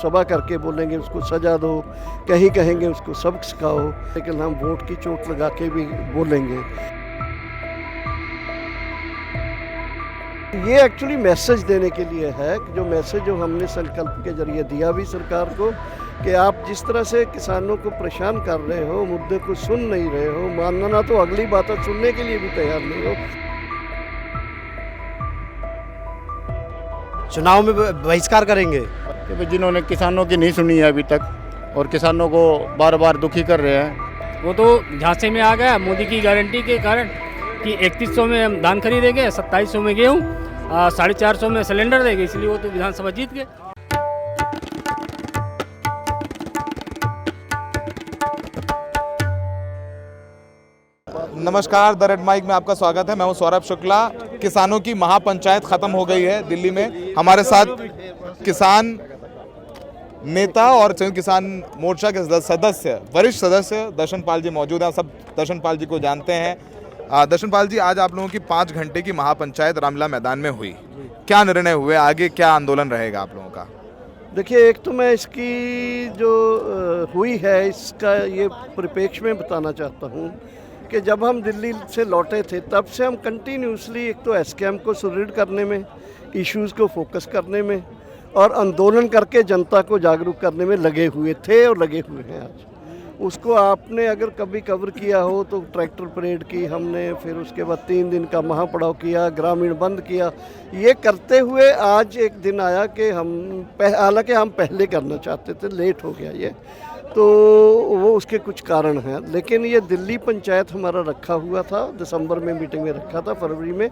सभा करके बोलेंगे उसको सजा दो, कहीं कहेंगे उसको सबक सिखाओ, लेकिन हम वोट की चोट लगा के भी बोलेंगे। ये एक्चुअली मैसेज देने के लिए है कि जो मैसेज जो हमने संकल्प के जरिए दिया भी सरकार को कि आप जिस तरह से किसानों को परेशान कर रहे हो, मुद्दे को सुन नहीं रहे हो, मानना तो अगली बात है, सुनने के लिए भी तैयार नहीं हो। चुनाव में बहिष्कार करेंगे कि जिन्होंने किसानों की नहीं सुनी है अभी तक और किसानों को बार बार दुखी कर रहे हैं। वो तो झांसे में आ गया मोदी की गारंटी के कारण कि 3100 में हम धान खरीदेंगे, 2700 में गेहूँ, 450 में सिलेंडर देंगे, इसलिए वो तो विधानसभा जीत गए। नमस्कार, द रेड माइक में आपका स्वागत है। मैं हूं सौरभ शुक्ला। किसानों की महापंचायत खत्म हो गई है दिल्ली में। हमारे साथ किसान नेता और संयुक्त किसान मोर्चा के सदस्य, वरिष्ठ सदस्य दर्शन पाल जी मौजूद हैं। सब दर्शन पाल जी को जानते हैं। दर्शन पाल जी, आज आप लोगों की 5 घंटे की महापंचायत रामलीला मैदान में हुई, क्या निर्णय हुए, आगे क्या आंदोलन रहेगा आप लोगों का? देखिए, एक तो मैं इसकी जो हुई है इसका ये परिप्रेक्ष्य में बताना चाहता हूँ कि जब हम दिल्ली से लौटे थे तब से हम कंटिन्यूसली एक तो एसकेएम को सुदृढ़ करने में, इश्यूज़ को फोकस करने में और आंदोलन करके जनता को जागरूक करने में लगे हुए थे और लगे हुए हैं। आज उसको आपने अगर कभी कवर किया हो तो ट्रैक्टर परेड की हमने, फिर उसके बाद 3 दिन का महापड़ाव किया, ग्रामीण बंद किया। ये करते हुए आज एक दिन आया कि हालांकि हम पहले करना चाहते थे, लेट हो गया ये, तो वो उसके कुछ कारण हैं। लेकिन ये दिल्ली पंचायत हमारा रखा हुआ था, दिसंबर में मीटिंग में रखा था, फरवरी में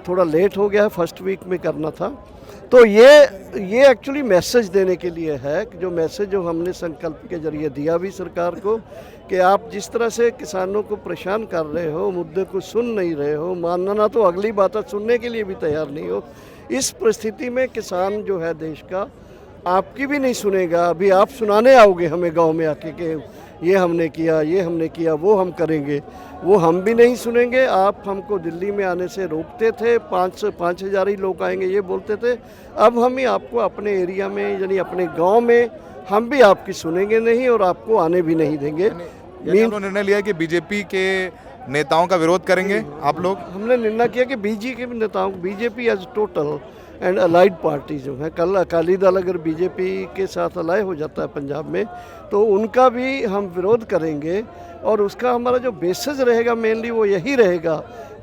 थोड़ा लेट हो गया, फर्स्ट वीक में करना था। तो ये एक्चुअली मैसेज देने के लिए है कि जो मैसेज जो हमने संकल्प के जरिए दिया भी सरकार को कि आप जिस तरह से किसानों को परेशान कर रहे हो, मुद्दे को सुन नहीं रहे हो, मानना तो अगली बात है, सुनने के लिए भी तैयार नहीं हो। इस परिस्थिति में किसान जो है देश का आपकी भी नहीं सुनेगा। अभी आप सुनाने आओगे हमें गांव में आके कि ये हमने किया, ये हमने किया, वो हम करेंगे, वो हम भी नहीं सुनेंगे। आप हमको दिल्ली में आने से रोकते थे, 5,000 ही लोग आएंगे ये बोलते थे। अब हम ही आपको अपने एरिया में यानी अपने गांव में हम भी आपकी सुनेंगे नहीं और आपको आने भी नहीं देंगे। निर्णय लिया कि बीजेपी के नेताओं का विरोध करेंगे आप लोग? हमने निर्णय किया कि बीजेपी के नेताओं, BJP as total and allied party जो है, कल अकाली दल अगर बीजेपी के साथ अलाय हो जाता है पंजाब में तो उनका भी हम विरोध करेंगे। और उसका हमारा जो बेसिस रहेगा मेनली वो यही रहेगा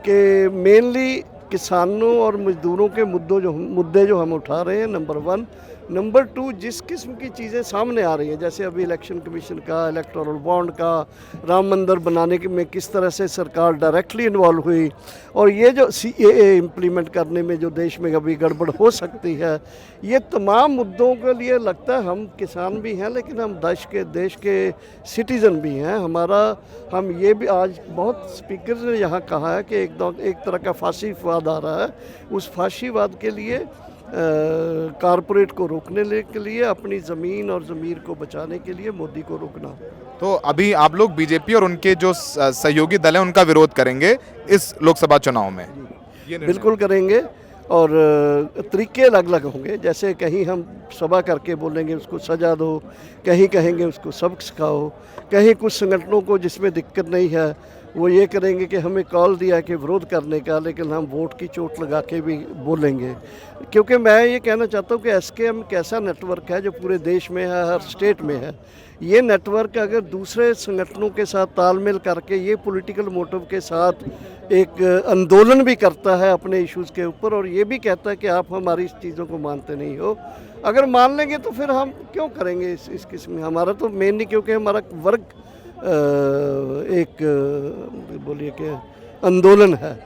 कि मेनली किसानों और मजदूरों के मुद्दे जो हम उठा रहे हैं, नंबर 1। नंबर 2, जिस किस्म की चीज़ें सामने आ रही हैं, जैसे अभी इलेक्शन कमीशन का, इलेक्टोरल बॉन्ड का, राम मंदिर बनाने में किस तरह से सरकार डायरेक्टली इन्वॉल्व हुई, और ये जो CAA इम्प्लीमेंट करने में जो देश में अभी गड़बड़ हो सकती है, ये तमाम मुद्दों के लिए लगता है हम किसान भी हैं लेकिन हम देश के सिटीज़न भी हैं। हम ये भी आज बहुत स्पीकर ने यहाँ कहा है कि एक तरह का फांसीवाद आ रहा है। उस फांसीवाद के लिए कारपोरेट को रोकने के लिए, अपनी ज़मीन और ज़मीर को बचाने के लिए मोदी को रोकना। तो अभी आप लोग बीजेपी और उनके जो सहयोगी दल हैं उनका विरोध करेंगे इस लोकसभा चुनाव में? बिल्कुल करेंगे और तरीके अलग अलग होंगे। जैसे कहीं हम सभा करके बोलेंगे उसको सजा दो, कहीं कहेंगे उसको सबक सिखाओ, कहीं कुछ संगठनों को जिसमें दिक्कत नहीं है वो ये करेंगे कि हमें कॉल दिया है कि विरोध करने का, लेकिन हम वोट की चोट लगा के भी बोलेंगे। क्योंकि मैं ये कहना चाहता हूँ कि एसकेएम एक ऐसा नेटवर्क है जो पूरे देश में है, हर स्टेट में है। ये नेटवर्क अगर दूसरे संगठनों के साथ तालमेल करके ये पॉलिटिकल मोटिव के साथ एक आंदोलन भी करता है अपने इश्यूज़ के ऊपर और ये भी कहता है कि आप हमारी इस चीज़ों को मानते नहीं हो, अगर मान लेंगे तो फिर हम क्यों करेंगे इस किस्म में। हमारा तो मेनली क्योंकि हमारा वर्ग एक बोलिए कि आंदोलन है,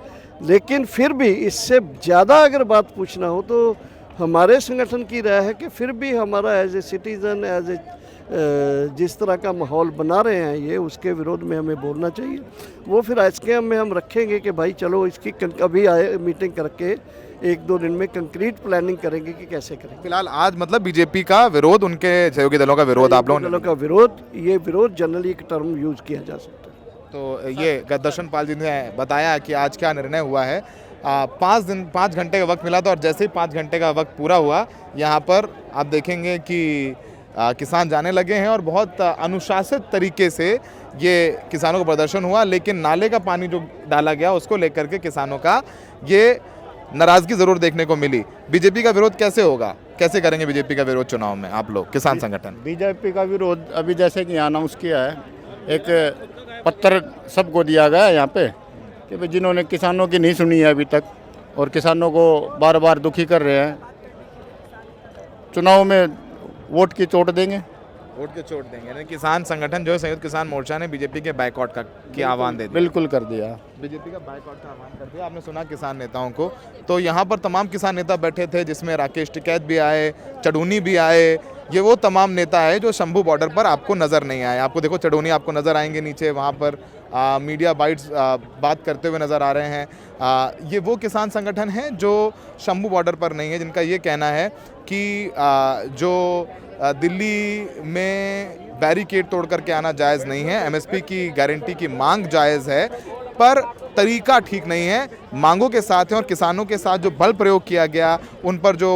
लेकिन फिर भी इससे ज़्यादा अगर बात पूछना हो तो हमारे संगठन की राय है कि फिर भी हमारा as a citizen, as a जिस तरह का माहौल बना रहे हैं ये, उसके विरोध में हमें बोलना चाहिए। वो फिर एसकेएम में हम रखेंगे कि भाई चलो इसकी अभी मीटिंग करके 1-2 दिन में कंक्रीट प्लानिंग करेंगे कि कैसे करेंगे। फिलहाल आज मतलब बीजेपी का विरोध, उनके सहयोगी दलों का विरोध, आप लोगों का विरोध, ये विरोध जनरली एक टर्म यूज किया जा सकता है। तो ये दर्शन पाल जी ने बताया कि आज क्या निर्णय हुआ है। 5 घंटे का वक्त मिला था और जैसे ही 5 घंटे का वक्त पूरा हुआ, यहाँ पर आप देखेंगे कि किसान जाने लगे हैं और बहुत अनुशासित तरीके से ये किसानों का प्रदर्शन हुआ। लेकिन नाले का पानी जो डाला गया उसको लेकर के किसानों का ये नाराज़गी ज़रूर देखने को मिली। बीजेपी का विरोध कैसे होगा, कैसे करेंगे बीजेपी का विरोध चुनाव में आप लोग किसान संगठन? बीजेपी का विरोध अभी जैसे कि अनाउंस किया है, एक पत्र सबको दिया गया है यहाँ पे कि भाई जिन्होंने किसानों की नहीं सुनी है अभी तक और किसानों को बार बार दुखी कर रहे हैं, चुनाव में वोट की चोट देंगे। वोट के चोट देंगे। यानी किसान संगठन जो है संयुक्त किसान मोर्चा ने बीजेपी के बायकॉट का की आह्वान दे दिया। बिल्कुल कर दिया, बीजेपी का बायकॉट का आह्वान कर दिया। आपने सुना किसान नेताओं को, तो यहाँ पर तमाम किसान नेता बैठे थे जिसमें राकेश टिकैत भी आए, चढ़ूनी भी आए। ये वो तमाम नेता है जो शंभू बॉर्डर पर आपको नज़र नहीं आए। आपको देखो चढ़ूनी आपको नज़र आएंगे नीचे, वहाँ पर मीडिया बाइट्स बात करते हुए नज़र आ रहे हैं। ये वो किसान संगठन हैं जो शंभू बॉर्डर पर नहीं है, जिनका ये कहना है कि जो दिल्ली में बैरिकेड तोड़ करके आना जायज़ नहीं है, एमएसपी की गारंटी की मांग जायज़ है, पर तरीका ठीक नहीं है। मांगों के साथ हैं और किसानों के साथ जो बल प्रयोग किया गया, उन पर जो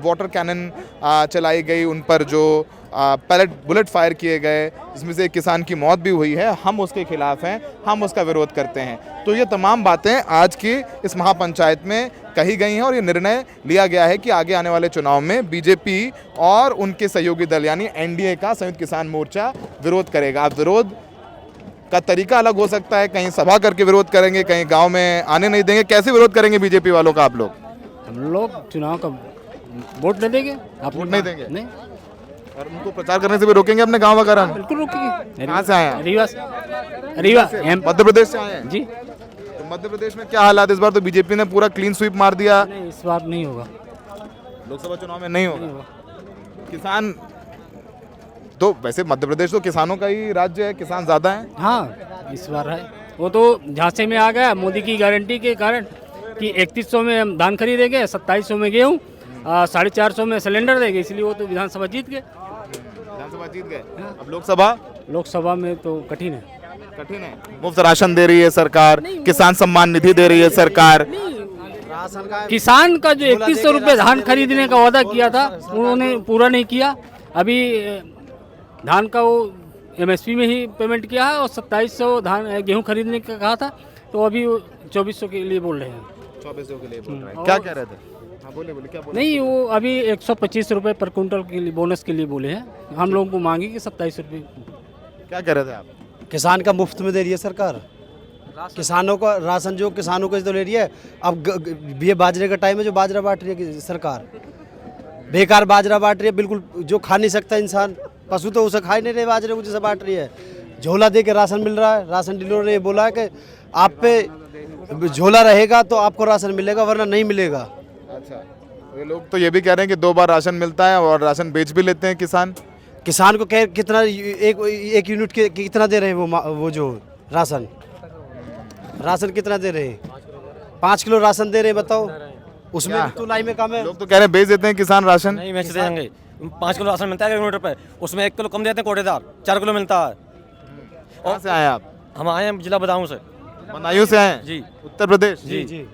वाटर कैनन चलाई गई, उन पर जो पैलेट बुलेट फायर किए गए, जिसमें से एक किसान की मौत भी हुई है, हम उसके खिलाफ हैं, हम उसका विरोध करते हैं। तो ये तमाम बातें आज की इस महापंचायत में कही गई हैं और ये निर्णय लिया गया है कि आगे आने वाले चुनाव में बीजेपी और उनके सहयोगी दल यानी एनडीए का संयुक्त किसान मोर्चा विरोध करेगा। अब विरोध का तरीका अलग हो सकता है, कहीं सभा करके विरोध करेंगे, कहीं गांव में आने नहीं देंगे। कैसे विरोध करेंगे बीजेपी वालों का आप लोग? हम लोग चुनाव का वोट नहीं देंगे। आप वोट नहीं देंगे? नहीं, और उनको प्रचार करने से भी रोकेंगे अपने गांव वगैरह में? बिल्कुल रोकेंगे। कहाँ से आए हैं? रीवा मध्य प्रदेश से आए हैं जी। तो मध्य प्रदेश में क्या हालात? इस बार तो बीजेपी ने पूरा क्लीन स्वीप मार दिया। नहीं, इस बार नहीं होगा, लोकसभा चुनाव में नहीं होगा। किसान तो वैसे मध्य प्रदेश तो किसानों का ही राज्य है, किसान ज्यादा हैं। हाँ इस बार है। वो तो झांसे में आ गया मोदी की गारंटी के कारण कि 3100 में हम धान खरीदेंगे, 2700 में गेहूँ, 450 में सिलेंडर देंगे, इसलिए वो तो विधानसभा जीत गए। विधानसभा जीत गए। अब लोकसभा में तो कठिन है। कठिन है। मुफ्त राशन दे रही है सरकार, किसान सम्मान निधि दे रही है सरकार। किसान का जो 3100 रुपये धान खरीदने का वादा किया था उन्होंने पूरा नहीं किया। अभी धान का वो एमएसपी में ही पेमेंट किया है और 2700 धान गेहूं खरीदने का कहा था, तो अभी 2400 के लिए बोल रहे हैं। 2400 के लिए बोल रहे हैं। क्या कह रहे थे? हाँ बोले क्या बोले? नहीं, वो अभी 125 रुपये पर कुंटल के लिए बोनस के लिए बोले हैं। हम लोगों को मांगे कि 27 रुपये। क्या कह रहे थे आप? किसान का मुफ्त में दे रही है सरकार, किसानों का राशन जो किसानों को तो ले रही है। अब ये बाजरे का टाइम है, जो बाजरा बांट रही है सरकार, बेकार बाजरा बांट रही है, बिल्कुल जो खा नहीं सकता इंसान, पशु तो उसे खा ही नहीं रहे, बाजरे को जैसे बांट रही है। झोला दे के राशन मिल रहा है, राशन डीलर ने बोला है कि आप पे झोला रहेगा तो आपको राशन मिलेगा, वरना नहीं मिलेगा। अच्छा, ये लोग तो ये भी कह रहे हैं कि 2 बार राशन मिलता है और राशन बेच भी लेते हैं किसान को कह कितना एक यूनिट के कितना दे रहे हैं वो जो राशन कितना दे रहे हैं? 5 किलो राशन दे रहे हैं, बताओ उसमें तो लाई में कम है। लोग तो कह रहे हैं बेच देते हैं किसान राशन। नहीं बेच देंगे, 5 किलो राशन मिलता है 1 यूनिट पे, उसमें 1 किलो कम देते हैं कोटेदार, 4 किलो मिलता है। कहाँ से आए आप? हम आए हैं जिला बदायूं से। बदायूं से आए हैं? जी। उत्तर प्रदेश? जी।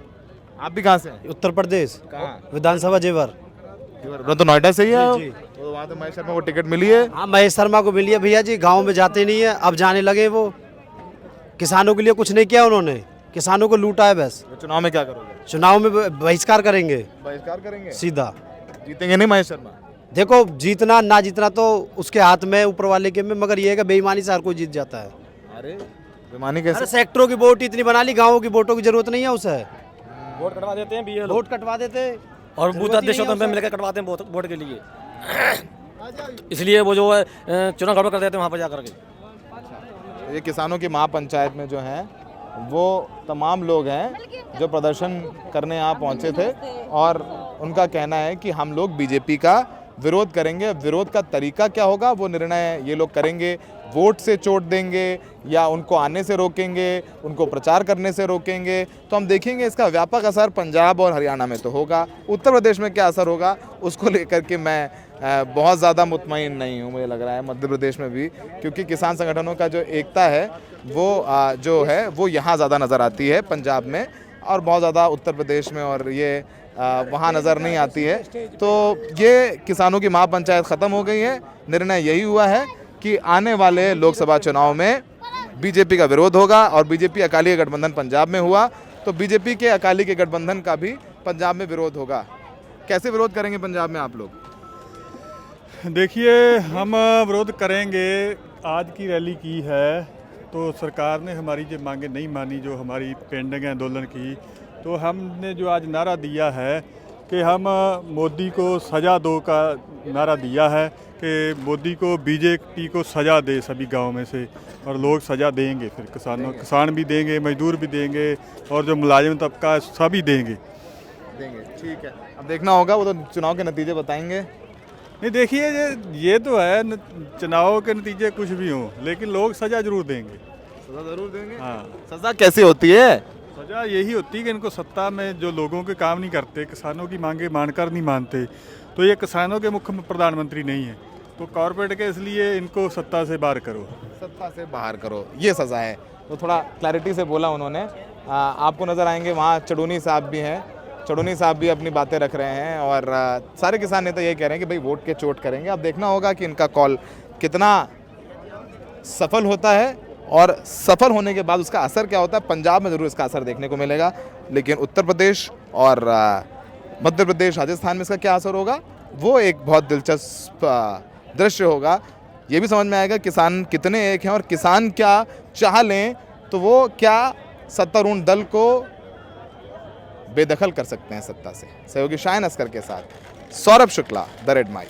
आप भी कहाँ से हैं? उत्तर प्रदेश। कहाँ? विधानसभा जेवर। तो नोएडा से ही है? जी। तो वहाँ तो महेश शर्मा को टिकट मिली है? हाँ, महेश शर्मा को मिली है भैया जी। गाँव में जाते नहीं है, अब जाने लगे। वो किसानों के लिए कुछ नहीं किया उन्होंने, किसानों को लूटा है बस। तो चुनाव में क्या करोगे? चुनाव में बहिष्कार करेंगे, बहिष्कार करेंगे सीधा। जीतेंगे नहीं महेश शर्मा? देखो जीतना ना जीतना तो उसके हाथ में, ऊपर वाले के में, मगर ये है कि बेईमानी से हर कोई जीत जाता है। अरे बेईमानी कैसे? अरे सेक्टरों की वोट इतनी बना ली, गाँवों की वोटों की जरूरत नहीं है उसे। वोट कटवा देते हैं BLO, वोट कटवा देते और बूथ अध्यक्षों में मिलकर कटवाते हैं वोट के लिए। इसलिए वो जो है चुनाव गड़बड़ कर देते हैं वहाँ पर जा करके। ये किसानों की महापंचायत में जो है वो तमाम लोग हैं जो प्रदर्शन करने यहाँ पहुँचे थे और उनका कहना है कि हम लोग बीजेपी का विरोध करेंगे। विरोध का तरीका क्या होगा वो निर्णय ये लोग करेंगे। वोट से चोट देंगे या उनको आने से रोकेंगे, उनको प्रचार करने से रोकेंगे, तो हम देखेंगे। इसका व्यापक असर पंजाब और हरियाणा में तो होगा, उत्तर प्रदेश में क्या असर होगा उसको लेकर के मैं बहुत ज़्यादा मुतमईन नहीं हूँ। मुझे लग रहा है मध्य प्रदेश में भी, क्योंकि किसान संगठनों का जो एकता है वो जो है वो यहाँ ज़्यादा नज़र आती है पंजाब में, और बहुत ज़्यादा उत्तर प्रदेश में और ये वहाँ नज़र नहीं आती है। तो ये किसानों की महापंचायत ख़त्म हो गई है। निर्णय यही हुआ है कि आने वाले लोकसभा चुनाव में बीजेपी का विरोध होगा और बीजेपी अकाली गठबंधन पंजाब में हुआ तो बीजेपी के अकाली के गठबंधन का भी पंजाब में विरोध होगा। कैसे विरोध करेंगे पंजाब में आप लोग? देखिए, हम विरोध करेंगे। आज की रैली की है तो सरकार ने हमारी जो मांगे नहीं मानी, जो हमारी पेंडिंग आंदोलन की, तो हमने जो आज नारा दिया है कि हम मोदी को सज़ा दो का नारा दिया है कि मोदी को, बीजेपी को सज़ा दे सभी गांव में से, और लोग सज़ा देंगे। फिर किसान भी देंगे, मजदूर भी देंगे, और जो मुलाजिम तबका है सभी देंगे। ठीक है, अब देखना होगा, वो तो चुनाव के नतीजे बताएंगे। नहीं, देखिए ये तो है, चुनाव के नतीजे कुछ भी हों, लेकिन लोग सज़ा जरूर देंगे। सज़ा जरूर देंगे। हाँ, सज़ा कैसे होती है? सज़ा यही होती है कि इनको सत्ता में जो लोगों के काम नहीं करते, किसानों की मांगे मानकर नहीं मानते, तो ये किसानों के मुख्य प्रधानमंत्री नहीं है, तो कॉरपोरेट के, इसलिए इनको सत्ता से बाहर करो। सत्ता से बाहर करो, ये सज़ा है। तो थोड़ा क्लैरिटी से बोला उन्होंने। आपको नज़र आएंगे वहाँ चड़ूनी साहब भी हैं, चड़ूनी साहब भी अपनी बातें रख रहे हैं, और सारे किसान नेता ये कह रहे हैं कि भाई वोट के चोट करेंगे। अब देखना होगा कि इनका कॉल कितना सफल होता है और सफल होने के बाद उसका असर क्या होता है। पंजाब में ज़रूर इसका असर देखने को मिलेगा, लेकिन उत्तर प्रदेश और मध्य प्रदेश, राजस्थान में इसका क्या असर होगा, वो एक बहुत दिलचस्प दृश्य होगा। ये भी समझ में आएगा किसान कितने एक हैं और किसान क्या चाह लें तो वो क्या सत्तारूढ़ दल को बेदखल कर सकते हैं सत्ता से। सहयोगी शायन अस्कर के साथ Saurabh Shukla, the red mic.